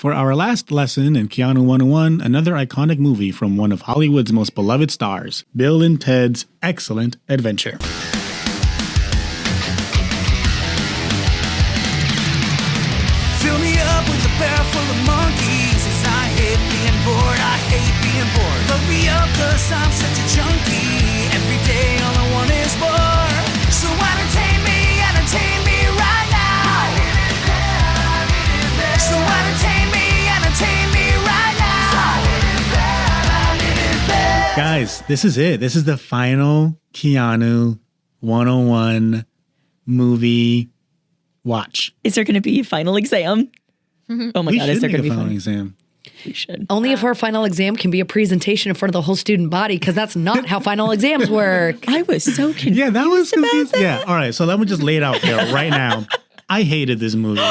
For our last lesson in Keanu 101, another iconic movie from one of Hollywood's most beloved stars, Bill and Ted's Excellent Adventure. Fill me up with a barrel full of monkeys, as I hate being bored, I hate being bored. Load me up, cause I'm such a junkie. Every day all I want is more. So entertain me right now. So entertain me right now. Guys, this is it. This is the final Keanu 101 movie watch. Is there going to be a final exam? Oh my God, is there going to be a final exam? We should. Only if our final exam can be a presentation in front of the whole student body, because that's not how final exams work. I was so confused. Yeah, that was confusing. Yeah, all right. So let me just lay it out there right now. I hated this movie.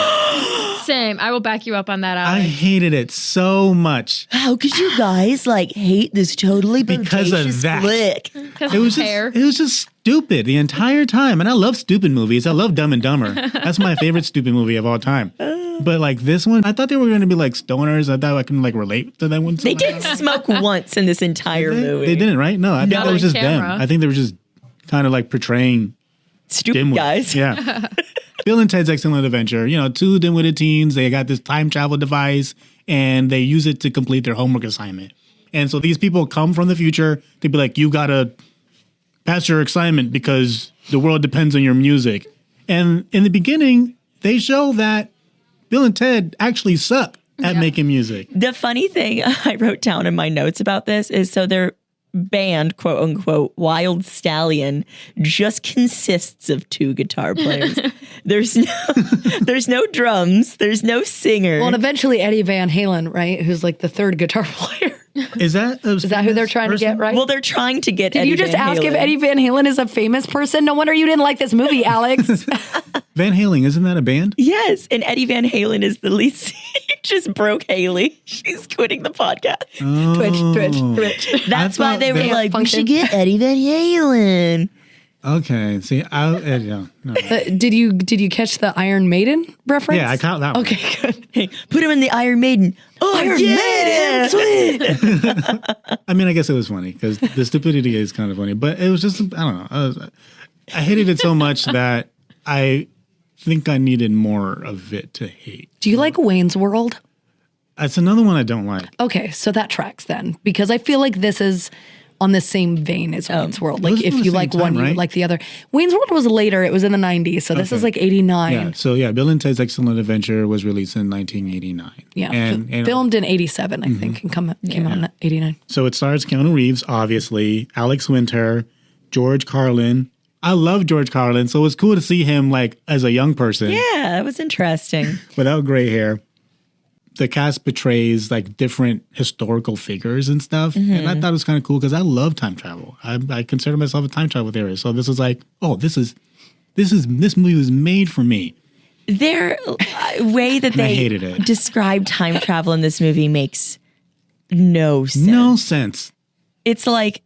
Same. I will back you up on that, I Alex. hated it so much. How could you guys hate this totally Because of bodacious that. flick? Because It was of hair. just stupid the entire time. And I love stupid movies. I love Dumb and Dumber. That's my favorite stupid movie of all time. But this one, I thought they were going to be stoners. I thought I can relate to that one. They didn't smoke once in this entire movie. They didn't, right? No, I think Not that was on just them. camera. I think they were just kind of portraying Stupid dimwits. guys. Yeah. Bill and Ted's Excellent Adventure. Two dim-witted teens. They got this time travel device and they use it to complete their homework assignment. And so these people come from the future. They'd be like, you got to pass your assignment because the world depends on your music. And in the beginning, they show that Bill and Ted actually suck at making music. The funny thing I wrote down in my notes about this is so their band, quote unquote, Wyld Stallion, just consists of two guitar players. There's no drums. There's no singer. Well, and eventually Eddie Van Halen, right? Who's the third guitar player. Is that who they're trying to get, right? Well, they're trying to get Did Eddie you just Van ask if Halen. Eddie Van Halen is a famous person? No wonder you didn't like this movie, Alex. Van Halen, isn't that a band? Yes, and Eddie Van Halen is the lead singer. Just broke Haley. She's quitting the podcast. Twitch. That's why they were they- like, we function. should get Eddie Van Halen. Okay. See, no. Did you catch the Iron Maiden reference? Yeah, I caught that one. Okay, good. Hey, put him in the Iron Maiden. Oh, Iron yeah. Maiden, sweet. I mean, I guess it was funny because the stupidity is kind of funny, but it was just, I don't know. I hated it so much that I think I needed more of it to hate. Do you like Wayne's World? That's another one I don't like. Okay, so that tracks then, because I feel like this is on the same vein as Wayne's World. Those were If the you same like time, one, you right? would like the other. Wayne's World was later. It was in the 90s, so this is 89. Yeah. So yeah, Bill and Ted's Excellent Adventure was released in 1989. Yeah, And filmed in 87, I think, and came out in 89. so it stars Keanu Reeves, obviously, Alex Winter, George Carlin. I love George Carlin, so it was cool to see him as a young person. Yeah, that was interesting. Without gray hair. The cast portrays like historical figures and stuff. And I thought it was kind of cool because I love time travel. I consider myself a time travel theorist. So this is this movie was made for me. Their way that I they hated it. describe time travel in this movie makes no sense. No sense. It's like,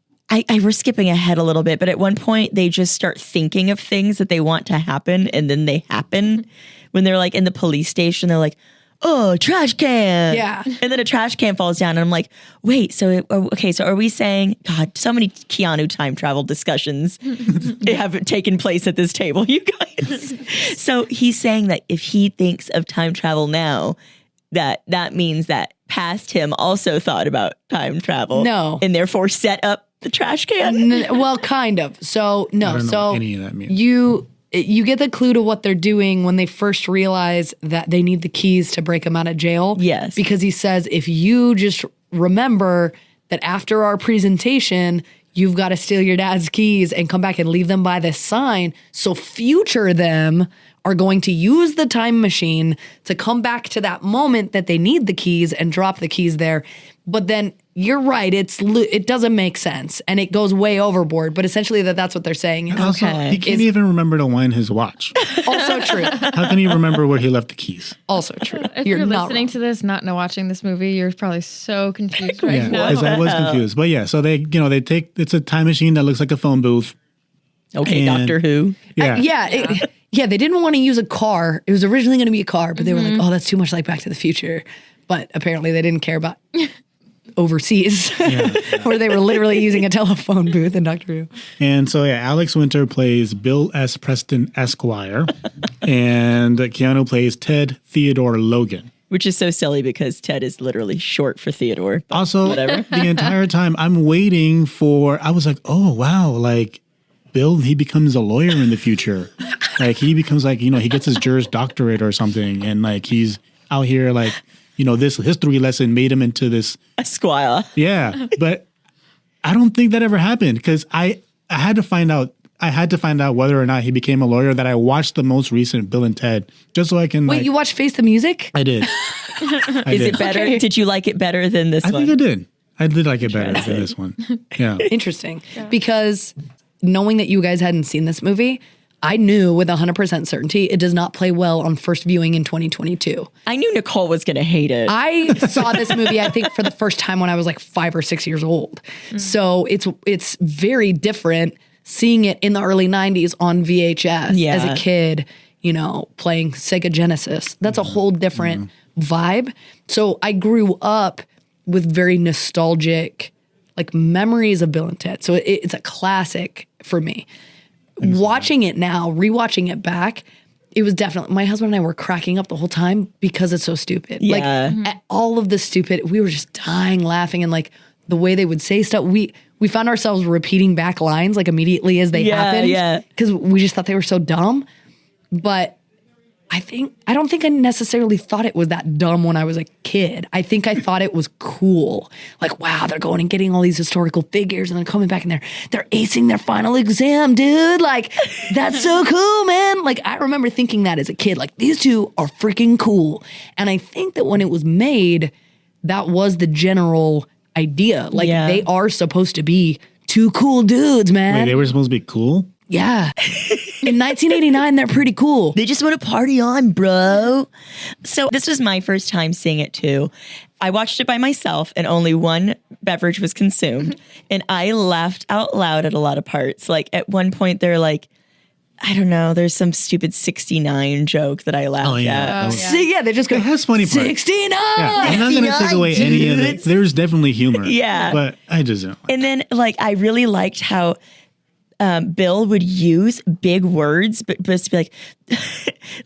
we're skipping ahead a little bit, but at one point they just start thinking of things that they want to happen and then they happen. When they're in the police station, they're like, oh, trash can. Yeah. And then a trash can falls down and I'm like, wait, so are we saying, God, so many Keanu time travel discussions have taken place at this table, you guys. So he's saying that if he thinks of time travel now, that means that past him also thought about time travel. No. And therefore set up the trash can. Well, kind of. So, no. I don't know So what any of that means. you get the clue to what they're doing when they first realize that they need the keys to break him out of jail. Yes. Because he says, if you just remember that after our presentation, you've got to steal your dad's keys and come back and leave them by this sign. So future them are going to use the time machine to come back to that moment that they need the keys and drop the keys there. But then you're right, it doesn't make sense and it goes way overboard. But essentially that's what they're saying. Also, he can't even remember to wind his watch. Also true. How can he remember where he left the keys? Also true. If you're not listening wrong. to this, not watching this movie, you're probably so confused right Yeah, now. I was confused. But yeah, so they take, it's a time machine that looks like a phone booth. Okay, And- Doctor Who. Yeah. Yeah, they didn't want to use a car. It was originally going to be a car, but they were like, oh, that's too much like Back to the Future. but apparently they didn't care about overseas, where they were literally using a telephone booth in Doctor Who. And so, Alex Winter plays Bill S. Preston Esquire, and Keanu plays Ted Theodore Logan. Which is so silly because Ted is literally short for Theodore. Also, whatever. The entire time I'm waiting for, I was like, oh, wow, like Bill, he becomes a lawyer in the future. Like he becomes like, he gets his Juris Doctorate or something. And like he's out here like, this history lesson made him into this Esquire. Yeah, but I don't think that ever happened because I had to find out. I had to find out whether or not he became a lawyer. That I watched the most recent Bill and Ted just so I can. Wait, you watched Face the Music? I did. Is it better? Okay. Did you like it better than this one? I think I did. I did like it better than this one. Yeah. Interesting. Because knowing that you guys hadn't seen this movie, I knew with 100% certainty it does not play well on first viewing in 2022. I knew Nicole was going to hate it. I saw this movie, I think, for the first time when I was like 5 or 6 years old. So it's very different seeing it in the early 90s on VHS as a kid, playing Sega Genesis. That's a whole different vibe. So I grew up with very nostalgic like memories of Bill and Ted. So it's a classic for me. Watching it now, rewatching it back, it was definitely, my husband and I were cracking up the whole time because it's so stupid. Yeah. Like at all of the stupid, we were just dying laughing, and like the way they would say stuff, we found ourselves repeating back lines like immediately as they happened. Yeah. Because we just thought they were so dumb. But I don't think I necessarily thought it was that dumb when I was a kid. I think I thought it was cool. Like, wow, they're going and getting all these historical figures and then coming back and they're acing their final exam, dude. Like, that's so cool, man. Like, I remember thinking that as a kid. Like, these two are freaking cool. And I think that when it was made, that was the general idea. Like, they are supposed to be two cool dudes, man. Wait, they were supposed to be cool? Yeah. In 1989, they're pretty cool. They just want to party on, bro. So this was my first time seeing it too. I watched it by myself and only one beverage was consumed. And I laughed out loud at a lot of parts. Like at one point they're like, I don't know, there's some stupid 69 joke that I laughed at. Yeah, they just go, it has funny parts. 69! Yeah, I'm not going to take away any of it. There's definitely humor. Yeah. But I just don't. And then like I really liked how Bill would use big words, but to be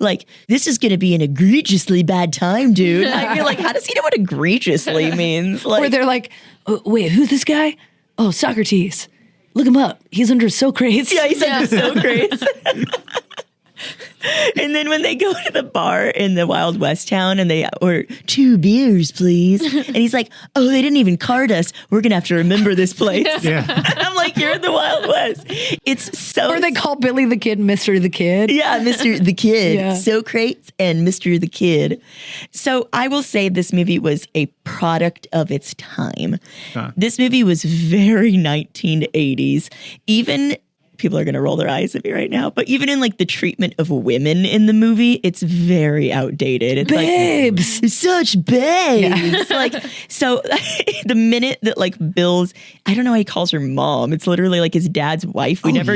like, this is going to be an egregiously bad time, dude. I feel like, how does he know what egregiously means? Like, where they're like, oh, wait, who's this guy? Oh, Socrates. Look him up. He's under Socrates. Yeah, he's under Socrates. And then when they go to the bar in the Wild West town and they order 2 beers, please. And he's like, oh, they didn't even card us. We're going to have to remember this place. Yeah. I'm like, you're in the Wild West. It's so... Or they call Billy the Kid Mr. the Kid. Yeah, Mr. the Kid. Yeah. Socrates and Mr. the Kid. So I will say this movie was a product of its time. This movie was very 1980s. Even... people are going to roll their eyes at me right now, but even in like the treatment of women in the movie, it's very outdated. It's babes. Like, such babes. Yeah. Like, so the minute that like Bill's, I don't know how he calls her mom. It's literally like his dad's wife. We never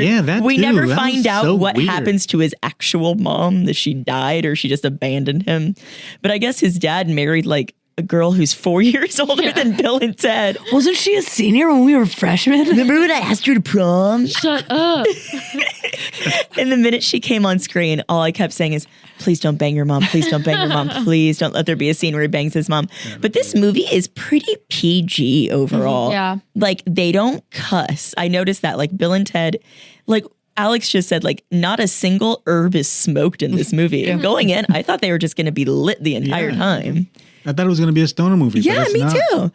find out so what weird. happens to his actual mom, that she died or she just abandoned him. But I guess his dad married like a girl who's 4 years older than Bill and Ted. Wasn't she a senior when we were freshmen? Remember when I asked her to prom? Shut up. And the minute she came on screen, all I kept saying is, please don't bang your mom. Please don't bang your mom. Please don't let there be a scene where he bangs his mom. But this movie is pretty PG overall. Yeah. Like, they don't cuss. I noticed that. Like, Bill and Ted, like, Alex just said, like, not a single herb is smoked in this movie. And going in, I thought they were just going to be lit the entire time. I thought it was going to be a stoner movie. Yeah, but it's me not. too.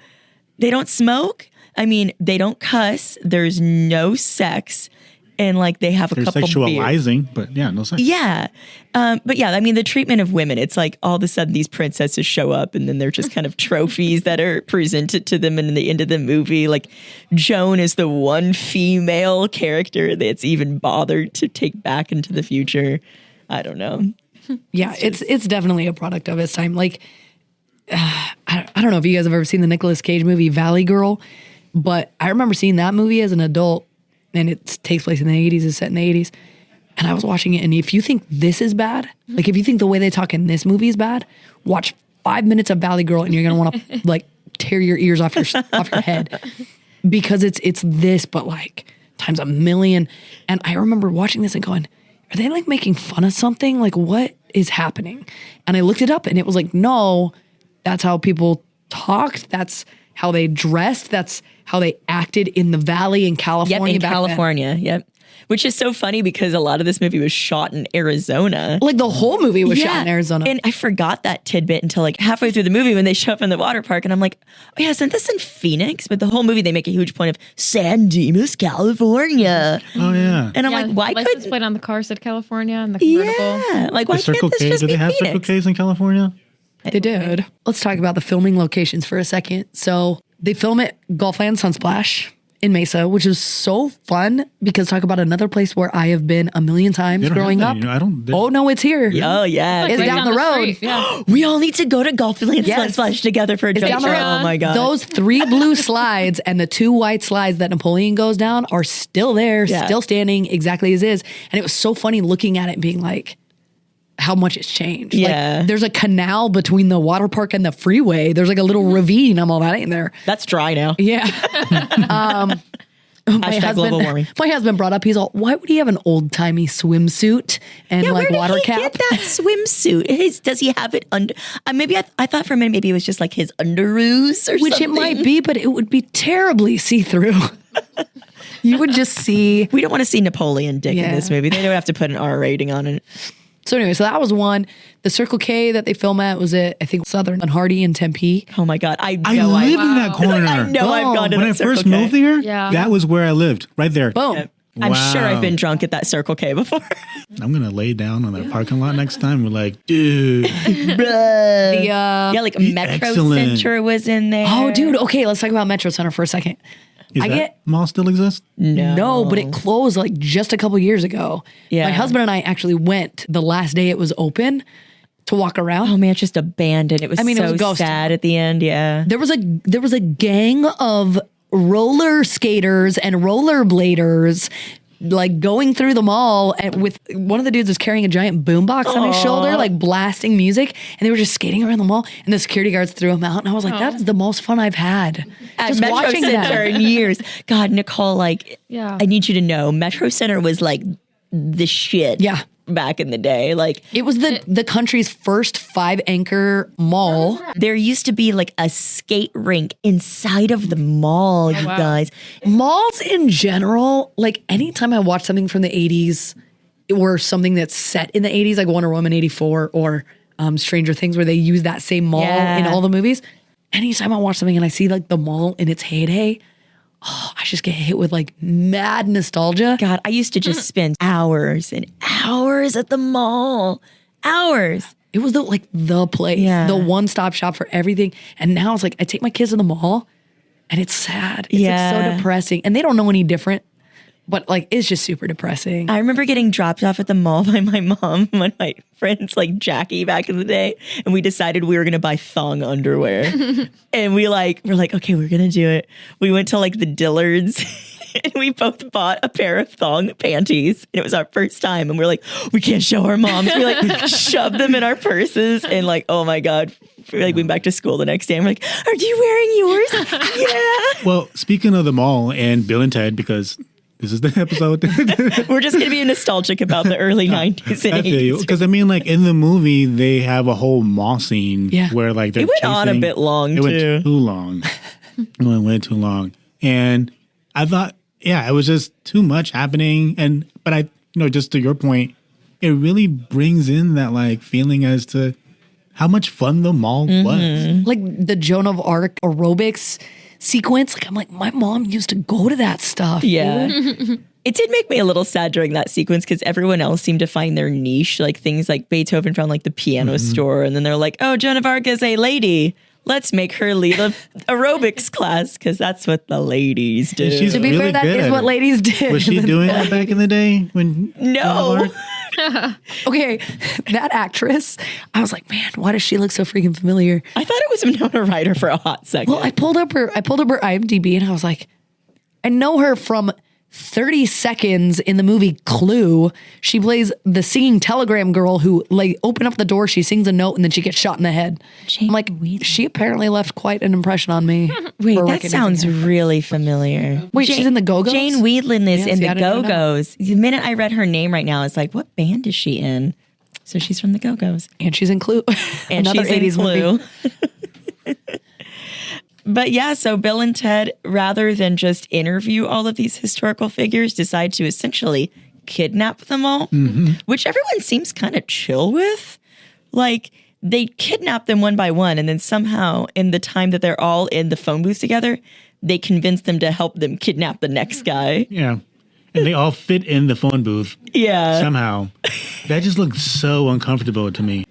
They don't smoke. I mean, they don't cuss. There's no sex. And like they have They're a couple sexualizing, but yeah, no sex. Yeah. But yeah, I mean, the treatment of women, it's like all of a sudden these princesses show up and then they're just kind of trophies that are presented to them in the end of the movie. Like Joan is the one female character that's even bothered to take back into the future. I don't know. Yeah, it's definitely a product of its time. Like, I don't know if you guys have ever seen the Nicolas Cage movie Valley Girl, but I remember seeing that movie as an adult, and it takes place in the 80s, it's set in the 80s, and I was watching it, and if you think this is bad, like if you think the way they talk in this movie is bad, watch 5 minutes of Valley Girl and you're gonna want to like tear your ears off your head because it's this, but like times a million. And I remember watching this and going, are they like making fun of something? Like what is happening? And I looked it up and it was like, no, that's how people talked. That's how they dressed. That's how they acted in the Valley in California. Yep, in California. Yep. Which is so funny because a lot of this movie was shot in Arizona. Like the whole movie was shot in Arizona. And I forgot that tidbit until like halfway through the movie when they show up in the water park. And I'm like, oh yeah, isn't this in Phoenix? But the whole movie, they make a huge point of San Dimas, California. Oh, yeah. And I'm like, why license couldn't... plate on the car said California and the convertible. Yeah. Like, why The can't Circle this K, just do be they have Phoenix? Circle K's in California? They did. Let's talk about the filming locations for a second. So they film at Gulfland Sunsplash in Mesa, which is so fun because talk about another place where I have been a million times They don't growing have up. that, you know, I don't. Oh no, it's here. Oh, yeah. It's Right down the road. street, Yeah. We all need to go to Gulfland Yes. Sunsplash together for a It's down the trip. road. Oh, my God. Those 3 blue slides and the 2 white slides that Napoleon goes down are still there, Yeah. still standing exactly as is. And it was so funny looking at it and being like, how much it's changed. Yeah. Like, there's a canal between the water park and the freeway. There's like a little ravine. I'm all that ain't there. That's dry now. Yeah. Hashtag global warming. My husband brought up, he's all, why would he have an old timey swimsuit and Yeah, like where water did he cap? get that swimsuit? Does he have it under? Maybe I thought for a minute maybe it was just like his underoos or Which something. it might be, but it would be terribly see through. You would just see. We don't want to see Napoleon Dick Yeah. in this movie. They don't have to put an R rating on it. So anyway, so that was one. The Circle K that they film at was at, I think, Southern and Hardy in Tempe. Oh my God! I I know live in that Wow. corner. I know I've gone to When that I first Circle K. moved here, Yeah. that was where I lived, right there. Boom. I'm sure I've Wow. been drunk at that Circle K before. I'm gonna lay down on that parking lot next time. We're like, dude, The, yeah, like Metro Excellent. Center was in there. oh, dude. Okay, let's talk about Metro Center for a second. is I that get- mall still exist? No, but it closed like just a couple years ago. Yeah. My husband and I actually went the last day it was open to walk around. Oh man, it's just abandoned. It was I mean, it so was ghost sad at the end. Yeah. There was a gang of roller skaters and rollerbladers like going through the mall, and with one of the dudes was carrying a giant boombox on his shoulder, like blasting music, and they were just skating around the mall, and the security guards threw him out, and I was like, that is the most fun I've had. At Just Metro watching Center that. in years. God, Nicole, like, Yeah. I need you to know, Metro Center was like the shit. Yeah. Back in the day, like It was the country's first 5-anchor mall. there used to be like a skate rink inside of the mall. You wow. guys, Malls in general, like anytime I watch something from the 80s or something that's set in the 80s, like Wonder Woman 84 or Stranger Things, where they use that same mall Yeah. in all the movies. Anytime I watch something and I see like the mall in its heyday, I just get hit with like mad nostalgia. God, I used to just spend hours and hours at the mall. Hours. It was the place, Yeah. the one-stop shop for everything. And now it's like I take my kids to the mall and it's sad. It's like Yeah. so depressing. And they don't know any different, but like it's just super depressing. I remember getting dropped off at the mall by my mom and my friends like Jackie back in the day, and we decided we were gonna buy thong underwear. And we're like, okay, we're gonna do it. We went to like the Dillards and we both bought a pair of thong panties. And it was our first time, and we're like, we can't show our moms. We like shoved them in our purses, and like, oh my God. We like went back to school the next day and we're like, are you wearing yours? Yeah. Well, speaking of the mall and Bill and Ted, because this is the episode. We're just gonna be nostalgic about the early 90s and I feel you. 80s. Because I mean, like in the movie, they have a whole mall scene Yeah. where like they're It went on a chasing- bit long, It went too. too long. It went way too long. And I thought, yeah, it was just too much happening. But I, just to your point, it really brings in that like feeling as to how much fun the mall was. Like the Joan of Arc aerobics sequence. Like I'm like, my mom used to go to that stuff. Yeah. dude. It did make me a little sad during that sequence because everyone else seemed to find their niche, like things like Beethoven found like the piano store, and then they're like, oh, Joan of Arc is a lady. Let's make her lead a aerobics class because that's what the ladies do. And she's To be really fair, that good is at what it. ladies did. Was she doing that back in the day when? No. Okay, that actress, I was like, man, why does she look so freaking familiar? I thought it was Winona Ryder for a hot second. Well, I pulled up her IMDb and I was like, I know her from 30 seconds in the movie Clue. She plays the singing telegram girl who like open up the door, she sings a note, and then she gets shot in the head. Jane I'm like, Wheatley. she apparently left quite an impression on me. Wait, for that recognizing sounds her. really familiar. Wait, she's in the Go-Go's? Jane Wheatlin is Yeah, in see, the I didn't know. Go-Go's. The minute I read her name right now, it's like, what band is she in? So she's from the Go-Go's. And she's in Clue. And Another she's 80s in movie. Clue. But yeah, so Bill and Ted, rather than just interview all of these historical figures, decide to essentially kidnap them all, which everyone seems kind of chill with. Like, they kidnap them one by one, and then somehow, in the time that they're all in the phone booth together, they convince them to help them kidnap the next guy. Yeah. And they all fit in the phone booth Yeah. somehow. That just looks so uncomfortable to me.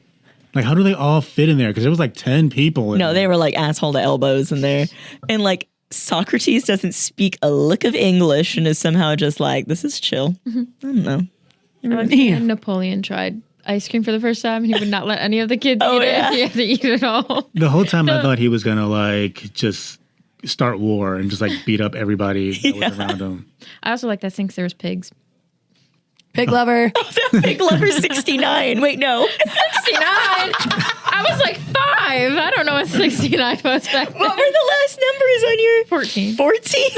Like, how do they all fit in there? Because there was like 10 people. No, they were like asshole to elbows in there. And like Socrates doesn't speak a lick of English and is somehow just like, this is chill. I don't know. And Napoleon tried ice cream for the first time, and he would not let any of the kids eat yeah. it. He had to eat it all. The whole time I thought he was going to like just start war and just like beat up everybody that was around him. I also like that since there was pigs. Pig lover. Big Lover 69. Wait, no. 69. I was like 5. I don't know what 69 was back then. What were the last numbers on your 14. 14?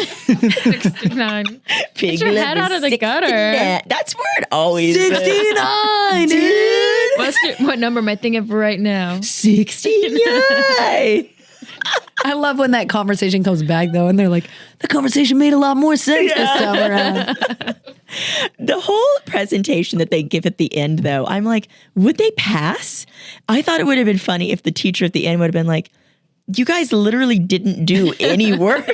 69. Big your head out of the gutter. That's where it always 69, dude. What number am I thinking of right now? 69. I love when that conversation comes back though, and they're like, the conversation made a lot more sense this time around. The whole presentation that they give at the end, though, I'm like, would they pass? I thought it would have been funny if the teacher at the end would have been like, you guys literally didn't do any work.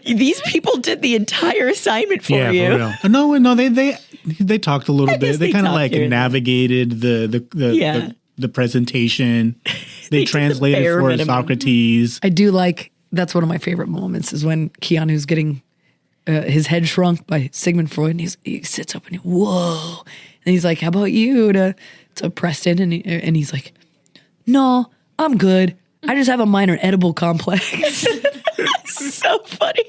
These people did the entire assignment for you. For real. No, they talked a little bit. guess They they kind of talked like here and there. navigated the presentation. They did the translated bare for minimum. Socrates. I do like, that's one of my favorite moments is when Keanu's getting his head shrunk by Sigmund Freud, and he sits up and whoa, and he's like, how about you to Preston, and he's like, no, I'm good. I just have a minor edible complex. So funny.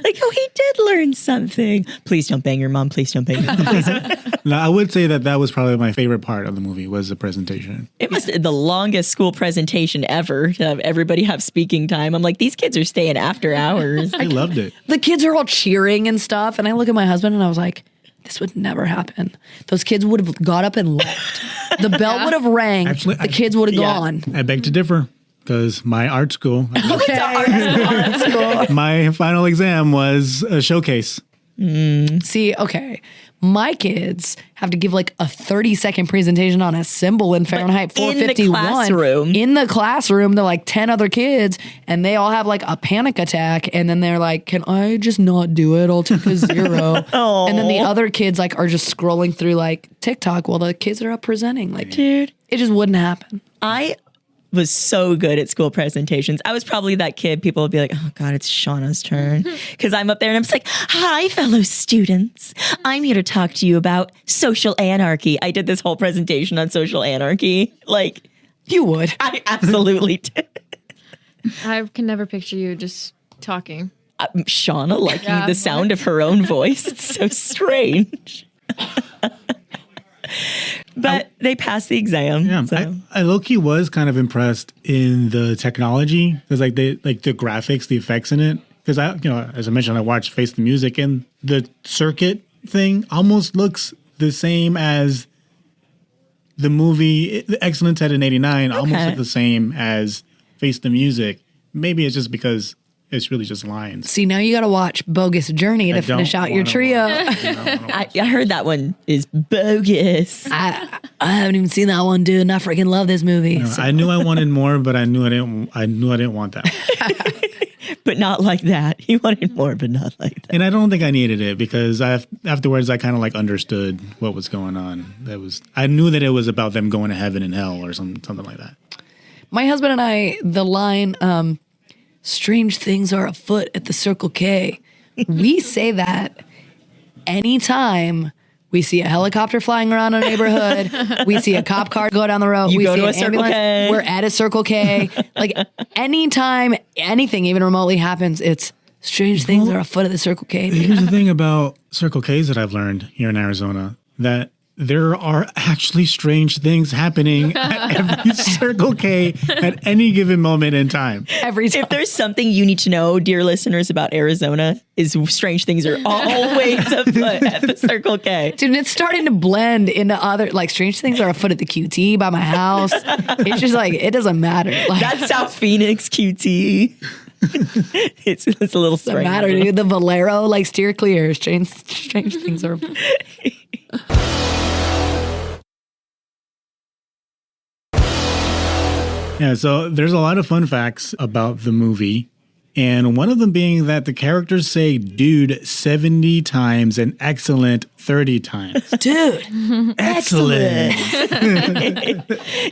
Like, oh, he did learn something. Please don't bang your mom. Please don't bang your mom. Please don't. No, I would say that was probably my favorite part of the movie was the presentation. It was the longest school presentation ever to have everybody have speaking time. I'm like, these kids are staying after hours. I loved it. The kids are all cheering and stuff, and I look at my husband and I was like, this would never happen. Those kids would have got up and left. The bell would have rang. Actually, the kids would have Yeah. gone. I beg to differ because my art school, Okay. my final exam was a showcase. See, okay. My kids have to give like a 30-second presentation on a symbol in Fahrenheit in the 451. classroom. In the classroom, they're like 10 other kids, and they all have like a panic attack. And then they're like, can I just not do it? I'll take a 0. And then the other kids like are just scrolling through like TikTok while the kids are up presenting. Like, Dude, it just wouldn't happen. I was so good at school presentations. I was probably that kid. People would be like, oh God, it's Shauna's turn. Because I'm up there and I'm just like, hi, fellow students. I'm here to talk to you about social anarchy. I did this whole presentation on social anarchy. Like, You would. I absolutely did. I can never picture you just talking. Shauna liking Yeah, the sound of her own voice. It's so strange. But they passed the exam. Yeah, So. I low-key was kind of impressed in the technology because like the graphics, the effects in it. Because as I mentioned, I watched Face the Music, and the circuit thing almost looks the same as the movie. The Excellent Ted in '89 almost Okay. looked the same as Face the Music. Maybe it's just because it's really just lines. See, now you got to watch Bogus Journey to finish out your trio. I heard that one is bogus. I haven't even seen that one, dude, and I freaking love this movie. So- I knew I wanted more, but I knew I didn't want that. But not like that. He wanted more, but not like that. And I don't think I needed it because afterwards I kind of like understood what was going on. I knew that it was about them going to heaven and hell or something like that. My husband and I, the line, strange things are afoot at the Circle K. We say that anytime we see a helicopter flying around a neighborhood, we see a cop car go down the road, You we go see to an a Circle ambulance, K. we're at a Circle K. Like anytime anything even remotely happens, it's Strange things are afoot at the Circle K. dude. Here's the thing about Circle K's that I've learned here in Arizona, that there are actually strange things happening at every Circle K at any given moment in time. Every time. If there's something you need to know, dear listeners, about Arizona, is strange things are always afoot at the Circle K. Dude, it's starting to blend into other, like, strange things are afoot at the QT by my house. It's just like, it doesn't matter. Like, That's South Phoenix QT. it's a little doesn't strange. matter, dude. The Valero, like, steer clear. Strange things are. Yeah, so there's a lot of fun facts about the movie. And one of them being that the characters say dude 70 times and excellent 30 times. Dude. Excellent.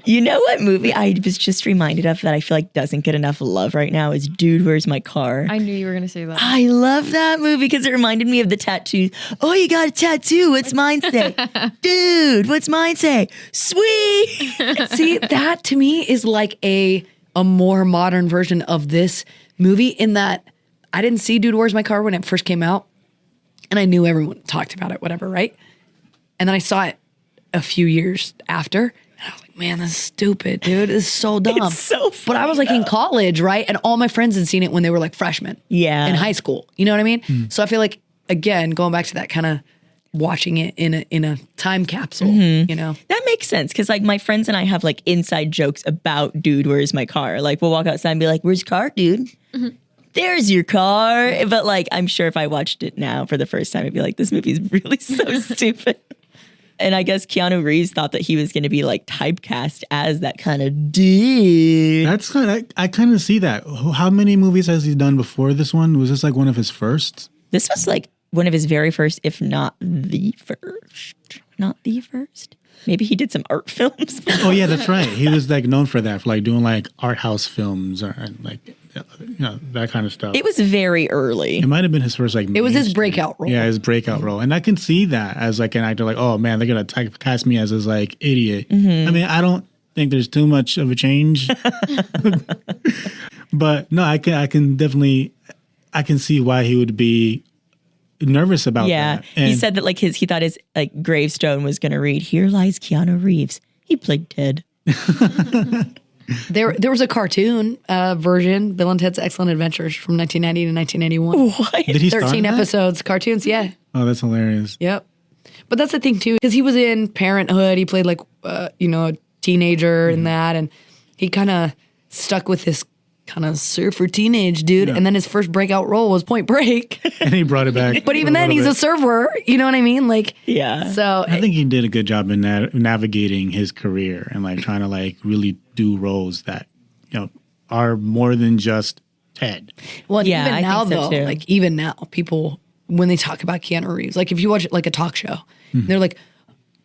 You know what movie I was just reminded of that I feel like doesn't get enough love right now is Dude, Where's My Car? I knew you were going to say that. I love that movie because it reminded me of the tattoo. Oh, you got a tattoo. What's mine say? Dude, what's mine say? Sweet. See, that to me is like a more modern version of this movie in that I didn't see Dude, Where's My Car when it first came out. And I knew everyone talked about it, whatever, right? And then I saw it a few years after. And I was like, man, this is stupid, dude. This is so dumb. It's so But I was like in college, right? And all my friends had seen it when they were like freshmen. Yeah. In high school. You know what I mean? So I feel like, again, going back to that kind of watching it in a time capsule, you know? That makes sense because like my friends and I have like inside jokes about Dude, Where's My Car? Like we'll walk outside and be like, where's your car, dude? There's your car. But like, I'm sure if I watched it now for the first time, I'd be like, this movie's really so stupid. And I guess Keanu Reeves thought that he was going to be like typecast as that kind of dude. That's kind of, I kind of see that. How many movies has he done before this one? Was this like one of his first? This was like one of his very first, if not the first. Not the first. Maybe he did some art films. Oh yeah, that's right. He was like known for that, for like doing like art house films or like, you know, that kind of stuff. It was very early. It might have been his first like. It was his mainstream- breakout role. Yeah, his breakout role, and I can see that as like an actor. Like, oh man, they're gonna typecast me as this like idiot. I mean, I don't think there's too much of a change, but no, I can definitely, I can see why he would be nervous about Yeah. that. He said that like he thought his like gravestone was going to read, "Here lies Keanu Reeves. He played Ted." There was a cartoon version, Bill and Ted's Excellent Adventures from 1990 to 1991. What? Did he star 13 in that? episodes, cartoons, yeah. Oh, that's hilarious. Yep. But that's the thing too, because he was in Parenthood. He played like, you know, a teenager in that. And he kind of stuck with this kind of surfer teenage dude. Yeah. And then his first breakout role was Point Break. And he brought it back. But even then, he's a surfer. You know what I mean? Like, Yeah. so I think he did a good job in navigating his career and like trying to like really do roles that, you know, are more than just Ted. well, Yeah, even I now think so, though, too. like even now, people when they talk about Keanu Reeves, like if you watch like a talk show, they're like,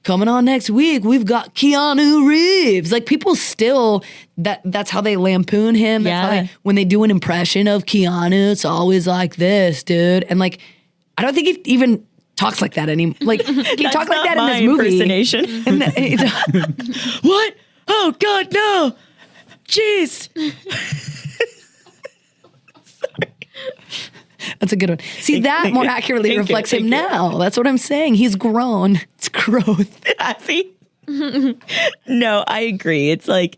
coming on next week, we've got Keanu Reeves. Like people still that's how they lampoon him. That's how Yeah. when they do an impression of Keanu, it's always like this, dude. And like I don't think he even talks like that anymore. Like he That's talked like not that in my this movie. impersonation. And it's- What? Oh God, no! Jeez. That's a good one. See, that more accurately thank you, reflects him thank you. now. That's what I'm saying. He's grown. It's growth. See? No, I agree. It's like,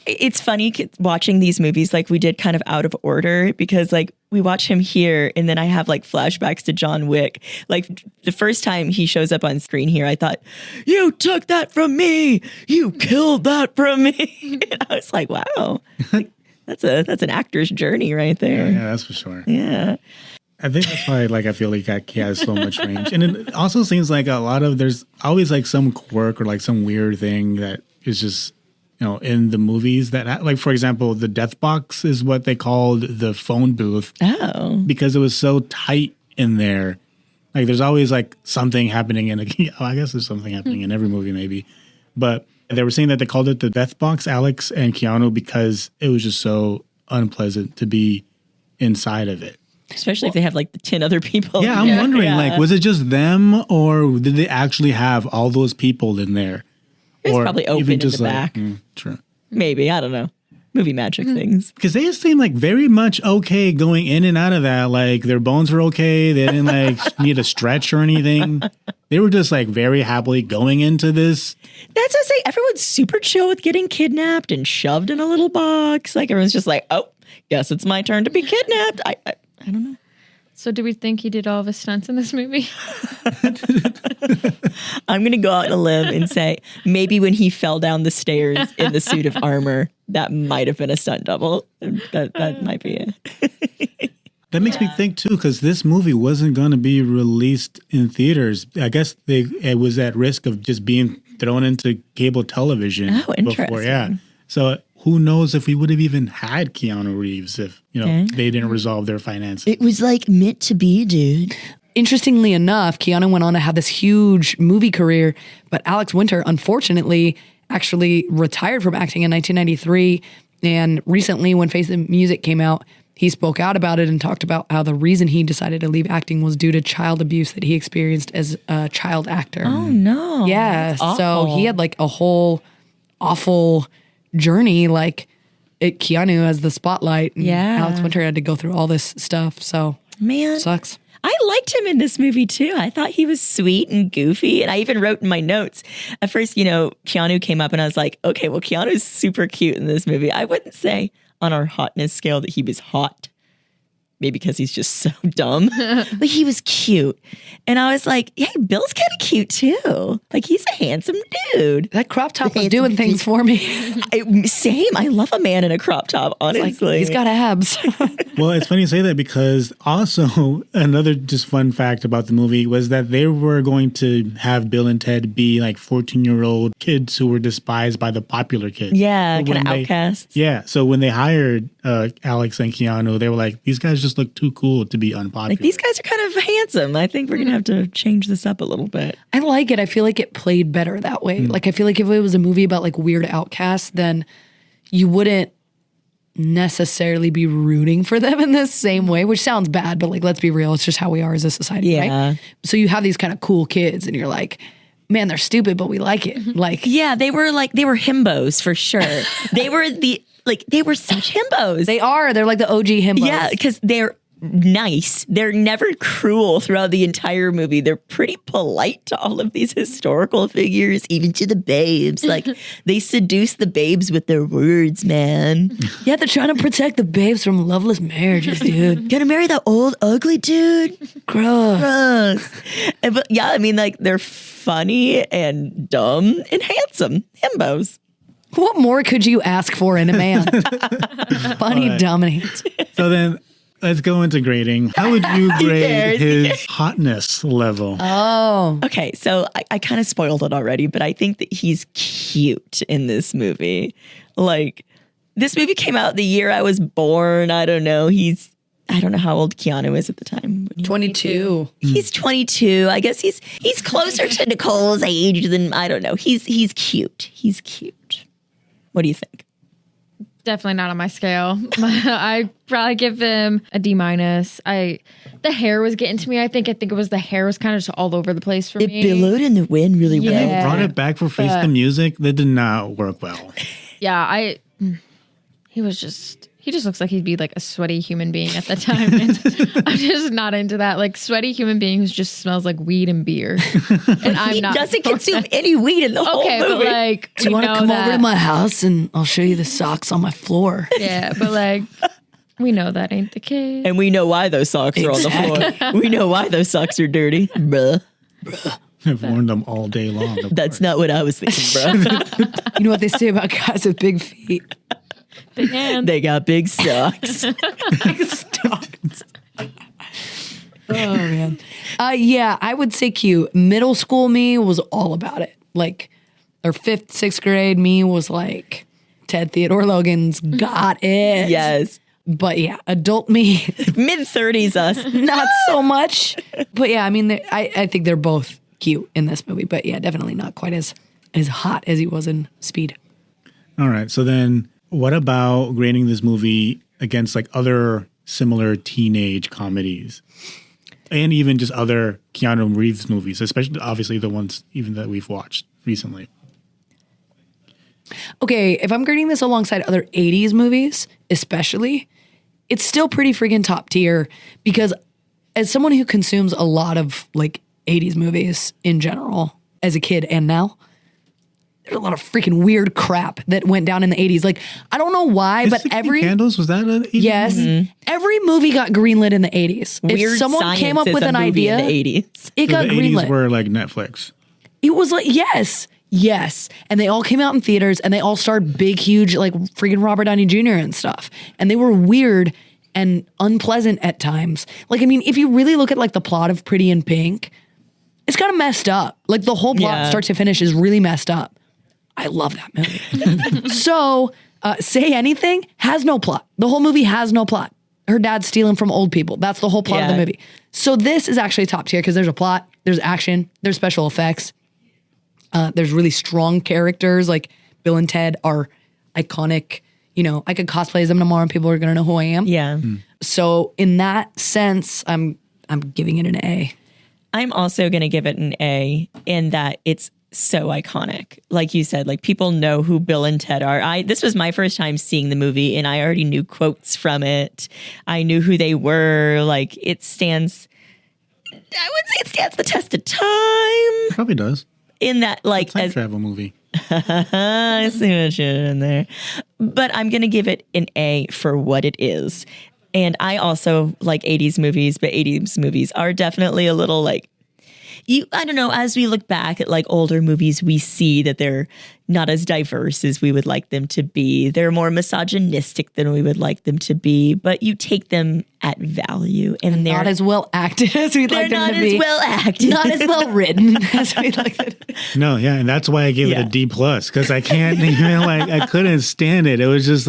it's funny watching these movies like we did kind of out of order because like we watch him here and then I have like flashbacks to John Wick. Like the first time he shows up on screen here, I thought, you took that from me. You killed that from me. And I was like, wow, like, that's an actor's journey right there. Yeah, that's for sure. Yeah. I think that's why, like, I feel like he has so much range. And it also seems like a lot of, there's always like some quirk or like some weird thing that is just, you know, in the movies that, like, for example, the death box is what they called the phone booth Oh. because it was so tight in there. Like, there's always like something happening in I guess there's something happening in every movie maybe. But they were saying that they called it the death box, Alex and Keanu, because it was just so unpleasant to be inside of it. Especially if they have like the 10 other people. Yeah, I'm wondering, Yeah. like, was it just them or did they actually have all those people in there? It was probably open in the back. True. Maybe. I don't know. movie magic things. Because they seem like very much okay going in and out of that. Like their bones were okay. They didn't like need a stretch or anything. They were just like very happily going into this. That's what I say. Everyone's super chill with getting kidnapped and shoved in a little box. Like everyone's just like, oh, guess it's my turn to be kidnapped. I don't know. So do we think he did all of his stunts in this movie? I'm going to go out on a limb and say maybe when he fell down the stairs in the suit of armor, that might have been a stunt double. That might be it. That makes me think too, because this movie wasn't going to be released in theaters. I guess it was at risk of just being thrown into cable television. Oh, interesting. Before, yeah. So who knows if we would have even had Keanu Reeves if they didn't resolve their finances. It was like meant to be, dude. Interestingly enough, Keanu went on to have this huge movie career, but Alex Winter, unfortunately, actually retired from acting in 1993. And recently, when Face the Music came out, he spoke out about it and talked about how the reason he decided to leave acting was due to child abuse that he experienced as a child actor. Oh, no. Yeah. That's So awful. he had like a whole awful journey, like Keanu as the spotlight. And Yeah. Alex Winter had to go through all this stuff. So Man. sucks. I liked him in this movie too. I thought he was sweet and goofy. And I even wrote in my notes, at first, Keanu came up and I was like, okay, well, Keanu's super cute in this movie. I wouldn't say on our hotness scale that he was hot. Maybe because he's just so dumb. But he was cute. And I was like, hey, Bill's kind of cute too. Like he's a handsome dude. That crop top was doing things for me. Same. I love a man in a crop top, honestly. Like, he's got abs. Well, it's funny you say that because also another just fun fact about the movie was that they were going to have Bill and Ted be like 14-year-old kids who were despised by the popular kids. Yeah, But kind of when outcasts. Yeah, so when they hired Alex and Keanu, they were like, these guys just look too cool to be unpopular. Like these guys are kind of handsome. I think we're going to have to change this up a little bit. I like it. I feel like it played better that way. Like I feel like if it was a movie about like weird outcasts, then you wouldn't necessarily be rooting for them in the same way, which sounds bad, but like let's be real, it's just how we are as a society, Yeah. right? So you have these kind of cool kids and you're like, man, they're stupid, but we like it. Like Yeah, they were himbos for sure. they were such himbos. they're like the OG himbos. Yeah, because they're nice. They're never cruel throughout the entire movie. They're pretty polite to all of these historical figures, even to the babes. Like they seduce the babes with their words, man. Yeah, they're trying to protect the babes from loveless marriages, dude. Gonna marry that old ugly dude? Gross. Gross. But yeah, I mean, like they're funny and dumb and handsome himbos. What more could you ask for in a man? Funny, Right. dumb, and handsome. So then let's go into grading. How would you grade his hotness level? Oh. Okay, so I kind of spoiled it already, but I think that he's cute in this movie. Like, this movie came out the year I was born. I don't know. I don't know how old Keanu is at the time. 22. He's 22. I guess he's closer to Nicole's age than, I don't know. He's cute. He's cute. What do you think? Definitely not on my scale. I probably give him a D-. The hair was getting to me. I think it was the hair was kind of just all over the place for me. It billowed in the wind really Yeah. well. They brought it back for Face the Music. That did not work well. Yeah, he just looks like he'd be like a sweaty human being at the time. And I'm just not into that. Like sweaty human being who just smells like weed and beer. And I'm He not. doesn't consume any weed in the whole Okay, movie. but like, Do you want to come over to my house and I'll show you the socks on my floor? Yeah, but like, we know that ain't the case. And we know why those socks are on the floor. We know why those socks are dirty. Bruh. I've worn them all day long. That's not what I was thinking, bro. You know what they say about guys with big feet? Big hands. They got big socks. Oh, man. Yeah, I would say cute. Middle school me was all about it. Like, or 5th, 6th grade me was like, Ted Theodore Logan's got it. Yes. But yeah, adult me, Mid-30s us. not so much. But yeah, I mean, I think they're both cute in this movie. But yeah, definitely not quite as hot as he was in Speed. All right. So then what about grading this movie against like other similar teenage comedies? And even just other Keanu Reeves movies, especially obviously the ones even that we've watched recently. Okay, if I'm grading this alongside other 80s movies, especially, it's still pretty freaking top tier because as someone who consumes a lot of like 80s movies in general, as a kid and now, there's a lot of freaking weird crap that went down in the 80s. Like, I don't know why, but 60 every... Candles, was that an 80s Yes. movie? Every movie got greenlit in the 80s. Weird If someone Science came up is with a an movie idea, in the 80s. it So got the 80s greenlit. were like Netflix. It was like, yes. And they all came out in theaters and they all starred big, huge, like freaking Robert Downey Jr. and stuff. And they were weird and unpleasant at times. Like, I mean, if you really look at like the plot of Pretty in Pink, it's kind of messed up. Like the whole plot, Yeah. start to finish, is really messed up. I love that movie. So, Say Anything has no plot. The whole movie has no plot. Her dad's stealing from old people. That's the whole plot of the Yeah. movie. So this is actually top tier because there's a plot, there's action, there's special effects. There's really strong characters. Like Bill and Ted are iconic. You know, I could cosplay them tomorrow and people are gonna know who I am. Yeah. So in that sense, I'm giving it an A. I'm also going to give it an A in that it's so iconic. Like you said, like people know who Bill and Ted are. This was my first time seeing the movie and I already knew quotes from it. I knew who they were. Like I would say it stands the test of time Probably does. in that like Time as travel movie. I see what you're in there. But I'm going to give it an A for what it is. And I also like 80s movies, but 80s movies are definitely a little like, I don't know, as we look back at like older movies, we see that they're not as diverse as we would like them to be. They're more misogynistic than we would like them to be, but you take them at value and they're Not as well acted as we'd like them not to as be. well acted. Not as well written as we'd like them to be. No, yeah, and that's why I gave it Yeah. a D plus because I can't even like I couldn't stand it. It was just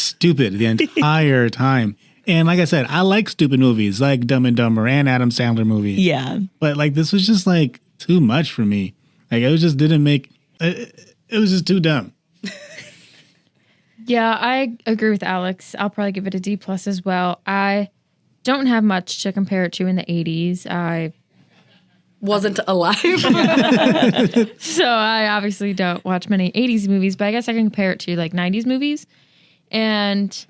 stupid the entire time. And like I said, I like stupid movies like Dumb and Dumber and Adam Sandler movies. Yeah. But like this was just like too much for me. Like it was just didn't make. It was just too dumb. Yeah, I agree with Alex. I'll probably give it a D plus as well. I don't have much to compare it to in the 80s. I Wasn't alive. So I obviously don't watch many 80s movies, but I guess I can compare it to like 90s movies. And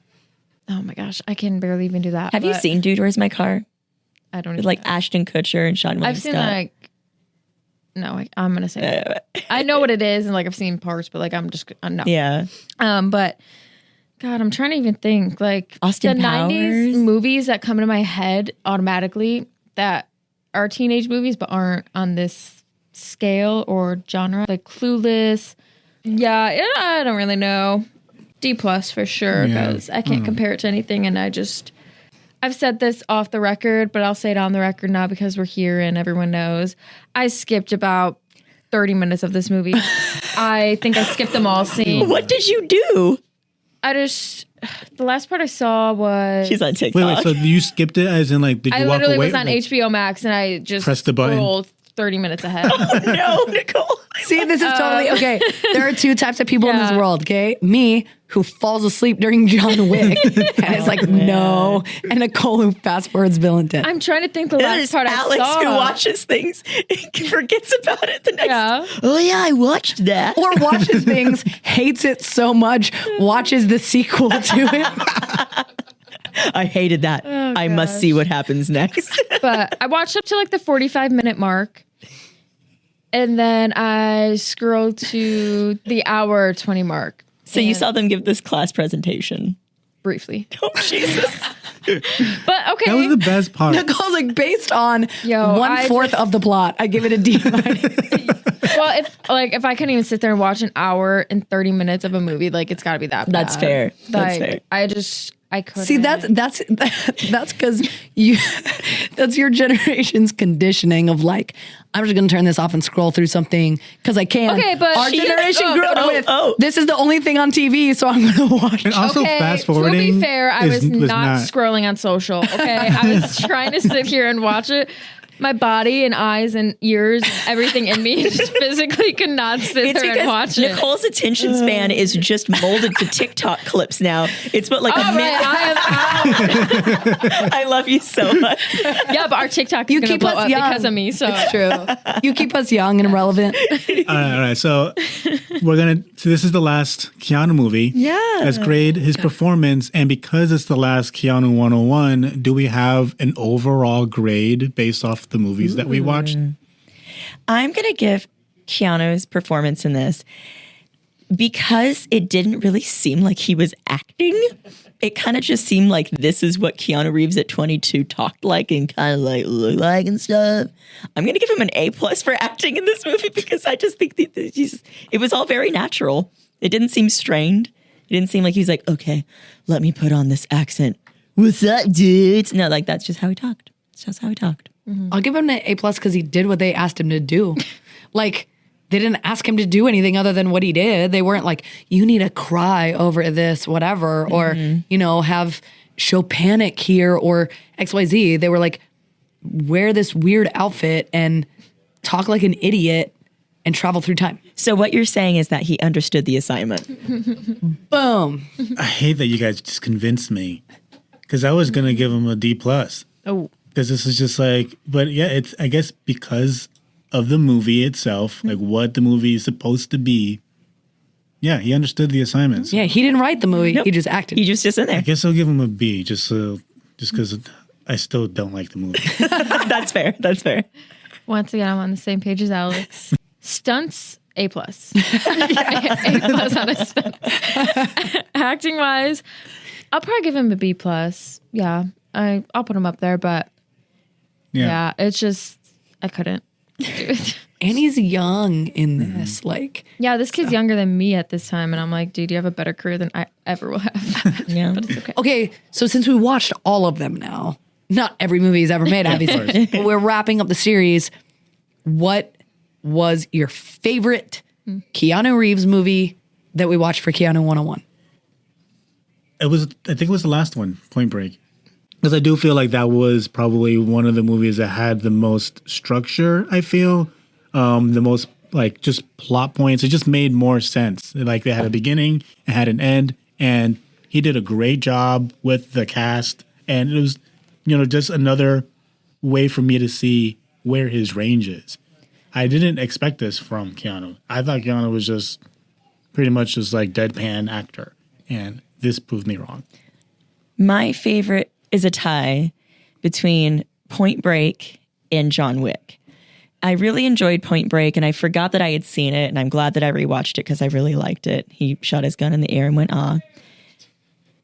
oh my gosh, I can barely even do that. Have you but seen Dude, Where's My Car? I don't With even like know. Ashton Kutcher and Sean William I've seen Scott. like, no, I'm going to say I know what it is and like I've seen parts, but like I'm not. Yeah. But God, I'm trying to even think like Austin the Powers? 90s movies that come into my head automatically that are teenage movies but aren't on this scale or genre, like Clueless. Yeah, I don't really know. D plus for sure Yeah. because I can't compare it to anything, and I've said this off the record, but I'll say it on the record now because we're here and everyone knows. I skipped about 30 minutes of this movie. I think I skipped them all scenes. What did you do? The last part I saw was She's on TikTok. Wait, so you skipped it as in like did you I walk literally away? was on Like, HBO Max and I just Press the button. scrolled 30 minutes ahead. No, Nicole. See, this is totally okay. There are two types of people in this Yeah. world, okay? Me, who falls asleep during John Wick, and it's like, no. And Nicole, who fast forwards Bill and Ted. I'm trying to think the last There's part Alex I saw. who watches things and forgets about it the next. Yeah. Oh yeah, I watched that. Or watches things, hates it so much, watches the sequel to it. I hated that. I must see what happens next. But I watched up to like the 45-minute mark. And then I scrolled to the hour 20 mark. So you saw them give this class presentation. Briefly. Oh Jesus. But okay. that was the best part. Nicole's like, based on Yo, 1/4 of the plot, I give it a D minus. Well, if I couldn't even sit there and watch an hour and 30 minutes of a movie, like it's got to be that bad. That's fair. That's fair. I couldn't. See, that's because you that's your generation's conditioning of like, I'm just gonna turn this off and scroll through something because I can. Okay, but our she- generation oh, grew up oh, with this is the only thing on TV, so I'm gonna watch. And also Okay, fast to forwarding. be fair, I was not scrolling on social. Okay, I was trying to sit here and watch it. My body and eyes and ears and everything in me just physically could not sit It's there and because watch it. Nicole's attention span is just molded to TikTok clips now. It's but like a All right, minute. I am out. I love you so much. Yeah, but our TikTok is You going to keep blow us up young. because of me. So It's true. You keep us young and relevant. All right. So so this is the last Keanu movie. Yeah. Let's grade his performance. And because it's the last Keanu 101, do we have an overall grade based off the movies that we watched? I'm going to give Keanu's performance in this because it didn't really seem like he was acting. It kind of just seemed like this is what Keanu Reeves at 22 talked like and kind of like looked like and stuff. I'm going to give him an A+ for acting in this movie because I just think that it was all very natural. It didn't seem strained. It didn't seem like he was like, okay, let me put on this accent. What's up, dudes? No, like that's just how he talked. It's just how he talked. I'll give him an A+ because he did what they asked him to do. Like, they didn't ask him to do anything other than what he did. They weren't like, you need to cry over this, whatever, or, show panic here or XYZ. They were like, wear this weird outfit and talk like an idiot and travel through time. So what you're saying is that he understood the assignment. Boom. I hate that you guys just convinced me because I was going to give him a D+. oh, Because this is just like, but yeah, it's, I guess because of the movie itself, like what the movie is supposed to be. Yeah, he understood the assignments. Yeah, he didn't write the movie. Nope. He just acted. He just in I there. guess I'll give him a B just because I still don't like the movie. That's fair. That's fair. once again, I'm on the same page as Alex. Stunts, A+. A+ on a stunt. Acting wise, I'll probably give him a B+. Yeah, I'll put him up there, but yeah, it's just, I couldn't do it. And he's young in this. Like, Yeah, this kid's younger than me at this time, and I'm like, dude, you have a better career than I ever will have. Yeah. But it's okay. okay, so since we watched all of them now, not every movie he's ever made, obviously, but we're wrapping up the series. What was your favorite Keanu Reeves movie that we watched for Keanu 101? I think it was the last one, Point Break. Because I do feel like that was probably one of the movies that had the most structure, I feel. The most, like, just plot points. It just made more sense. Like, they had a beginning, it had an end, and he did a great job with the cast. And it was, just another way for me to see where his range is. I didn't expect this from Keanu. I thought Keanu was just pretty much just like deadpan actor. And this proved me wrong. My favorite is a tie between Point Break and John Wick. I really enjoyed Point Break, and I forgot that I had seen it, and I'm glad that I rewatched it because I really liked it. He shot his gun in the air and went, ah.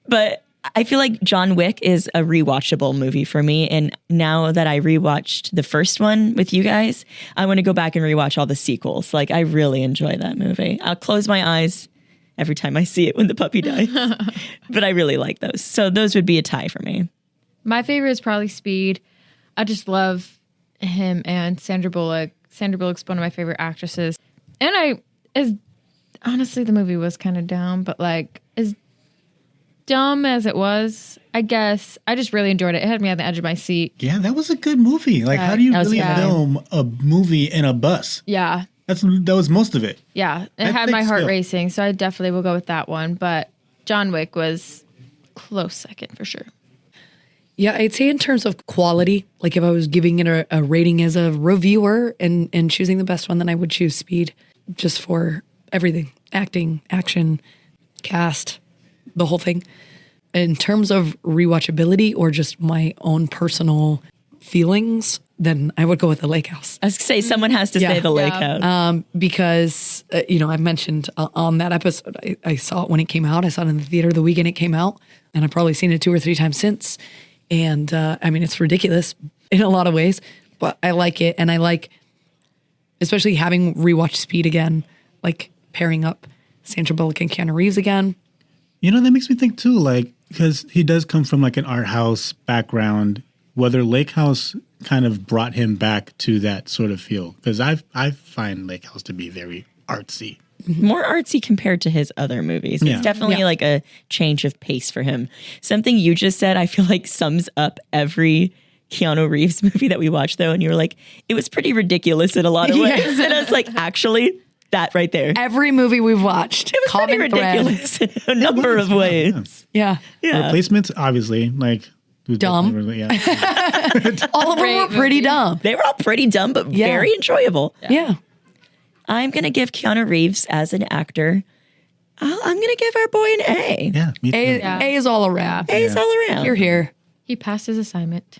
But I feel like John Wick is a rewatchable movie for me, and now that I rewatched the first one with you guys, I want to go back and rewatch all the sequels. Like, I really enjoy that movie. I'll close my eyes every time I see it when the puppy dies. But I really like those. So those would be a tie for me. My favorite is probably Speed. I just love him and Sandra Bullock. Sandra Bullock's one of my favorite actresses. And honestly, the movie was kind of dumb, but like as dumb as it was, I guess, I just really enjoyed it. It had me on the edge of my seat. Yeah, that was a good movie. Like, how do you that was really good. film a movie in a bus? Yeah. That was most of it. Yeah. It I had think my heart so. racing, so I definitely will go with that one. But John Wick was close second for sure. Yeah, I'd say in terms of quality, like if I was giving it a rating as a reviewer and choosing the best one, then I would choose Speed just for everything. Acting, action, cast, the whole thing. In terms of rewatchability or just my own personal feelings, then I would go with The Lake House. I was going to say, someone has to Yeah. say the lake Yeah. house. Because, I mentioned on that episode, I saw it when it came out. I saw it in the theater the weekend it came out, and I've probably seen it 2 or 3 times since. And it's ridiculous in a lot of ways, but I like it. And I like, especially having rewatched Speed again, like pairing up Sandra Bullock and Keanu Reeves again. That makes me think too, like, because he does come from like an art house background, whether Lake House kind of brought him back to that sort of feel. Because I find Lake House to be very artsy. More artsy compared to his other movies. Yeah. It's definitely like a change of pace for him. Something you just said, I feel like sums up every Keanu Reeves movie that we watched though, and you were like, it was pretty ridiculous in a lot of ways. And I was like, actually, that right there. Every movie we've watched, It was pretty common thread. ridiculous in a number of ways. Yeah. Yeah. Replacements, obviously, like Dumb. Yeah. All of them were pretty dumb. They were all pretty dumb, but very enjoyable. Yeah. I'm going to give Keanu Reeves as an actor. I'm going to give our boy an A. Yeah, me too. A is all around. A's all around. You're here. He passed his assignment.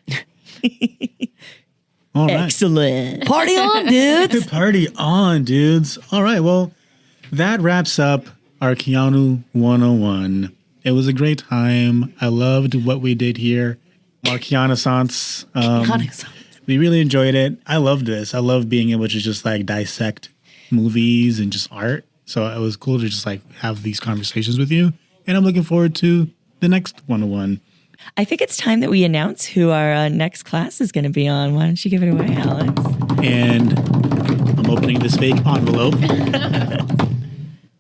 All right. Excellent. Party on, dudes. Party on, dudes. All right, well, that wraps up our Keanu 101. It was a great time. I loved what we did here. Our Keanu-sans. We really enjoyed it. I loved this. I love being able to just like dissect movies and just art. So it was cool to just like have these conversations with you. And I'm looking forward to the next 101. I think it's time that we announce who our next class is going to be on. Why don't you give it away, Alex? And I'm opening this fake envelope.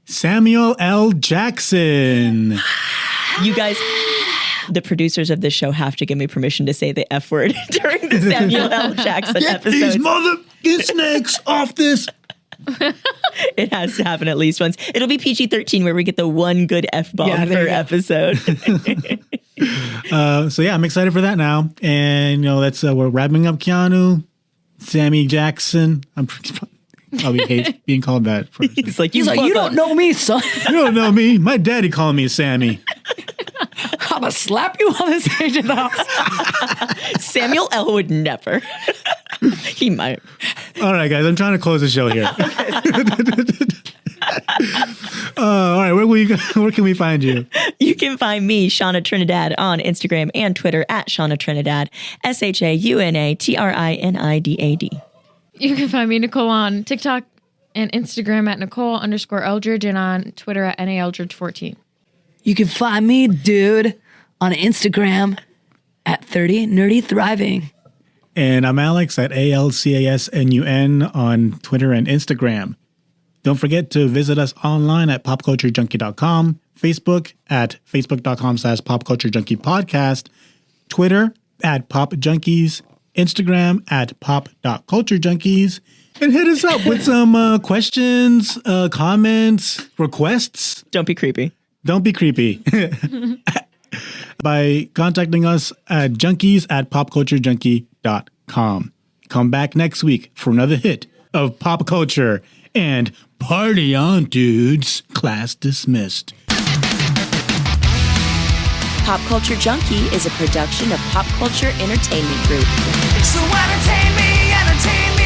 Samuel L. Jackson. You guys, the producers of this show have to give me permission to say the F word during the Samuel L. Jackson These episode. mother snakes off this. It has to happen at least once. It'll be PG-13 where we get the one good F-bomb Yeah, there per you go. episode. So yeah, I'm excited for that now. And we're wrapping up Keanu, Sammy Jackson. I'm probably hate being called that. He's like, He's like, you don't know me, son. You don't know me. My daddy called me Sammy. I'm going to slap you on the stage of the house. Samuel L. would never. He might. All right, guys, I'm trying to close the show here. All right, where can we find you? You can find me, Shauna Trinidad, on Instagram and Twitter at Shauna Trinidad, ShaunaTrinidad. You can find me, Nicole, on TikTok and Instagram at Nicole_Eldridge and on Twitter at NAEldridge14. You can find me, dude, on Instagram at 30 Nerdy Thriving. And I'm Alex at ALCASNUN on Twitter and Instagram. Don't forget to visit us online at popculturejunkie.com, Facebook at facebook.com/popculturejunkiepodcast, Twitter at popjunkies, Instagram at pop.culturejunkies, and hit us up with some questions, comments, requests. Don't be creepy. Don't be creepy. By contacting us at junkies@popculturejunkie.com. Come back next week for another hit of pop culture and party on, dudes. Class dismissed. Pop Culture Junkie is a production of Pop Culture Entertainment Group. So entertain me, entertain me.